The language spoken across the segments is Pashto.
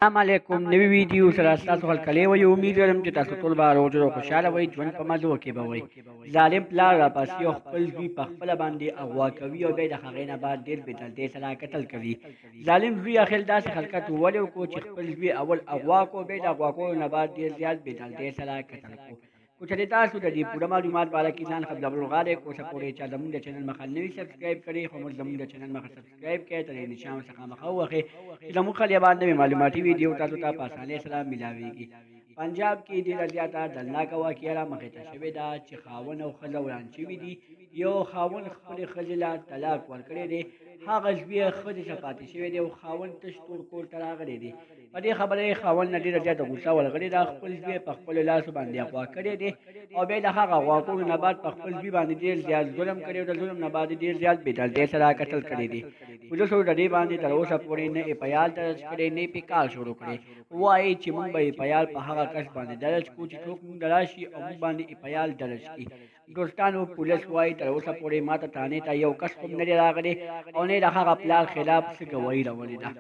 السلام علیکم. نوی ویډیو سره تاسو هرکلی وایو. امید لرم چې تاسو ټول به روغ جوړ او خوشحاله وئ، ژوند په مزو کې به وئ. ظالم پلار راپاسي او خپل زوی په خپله باندې اغوا کوي او بیا د هغې نه بعد ډېر بېدردۍ سره قتل کوي. ظالم زوی اخر داسې حرکت ولې وکړو چې خپل زوی اول اغوا کړو، بیا د اغوا کولو نه بعد ډېر زیات بېدردۍ سره قتل کړو. خو چې تاسو د دې پوره معلومات باره کې ځان خبرول غواړئ، کوښښ پورې چې زموږ د چینل مخه نوي سبسکرایب کړئ، خو موږ زموږ د چینل مخه سبسکرایب کړئ، تر دې نشان څخه مخه ووهئ چې زموږ خلیبان نوې معلوماتي ویډیو تاسو ته په اسانۍ سره میلاویږي. پنجاب کې ډېره زیاته دردناکه واقعه رامخې ته شوې ده چې خاوند او ښځه وران شوي دي. یو خاوند خپلې ښځې له طلاق ورکړی دی، هغه زوی یې ښځې ته پاتې شوی دی او خاوند تش تور کور ته راغلی دی. په دې خبره یې خاوند نه ډېره زیاته غوسه ورغلې ده. خپل زوی په خپلو لاسو باندې اغوا کړی دی او بیا د هغه اغوا کولو نه بعد په خپل زوی باندې ډېر زیات ظلم کړی او د ظلم نه بعد ډېر زیات بېدردۍ سره قتل کړی دی. پولیسو د دې باندې تر اوسه پورې نه اف آی آر درج کړی، نه یې کار شروع کړی. وایي چې موږ به اف آی آر په هغه کس باندې درج کړو چې څوک موږ راشي او موږ باندې اف آی آر درج کړي. دوستانو، پولیس وایي تر اوسه پورې ماته تانې ته یو کس هم نه دی راغلی او نه د هغه پلار خلاف څه ګواهي راوړې ده.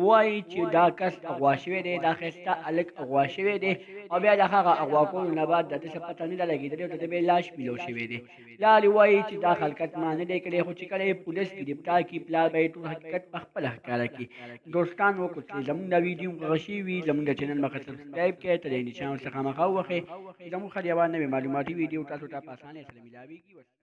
وایي چې دا کس اغوا شوی دی، دا ښایسته هلک اغوا شوی دی او بیا د هغه اغوا کولو نه بعد د ده څه پته نه ده لګېدلې او د ده بیا لاش پیلو شوی دی. پلار یې وایي چې دا حرکت ما نه دی کړی، خو چې کله یې پولیس ګرفتار کړي پلار به یې ټول حقیقت په خپله ښکاره کړي. دوستانو، که چې زموږ دا ویډیو خوښه شوي وي، زموږ د چینل مخه سبسکرایب کړئ، تر دې نشان څخه مخه ووهئ چې زموږ خلیبان نوې معلوماتي ویډیو تاسو ته په اسانۍ سره میلاویږي.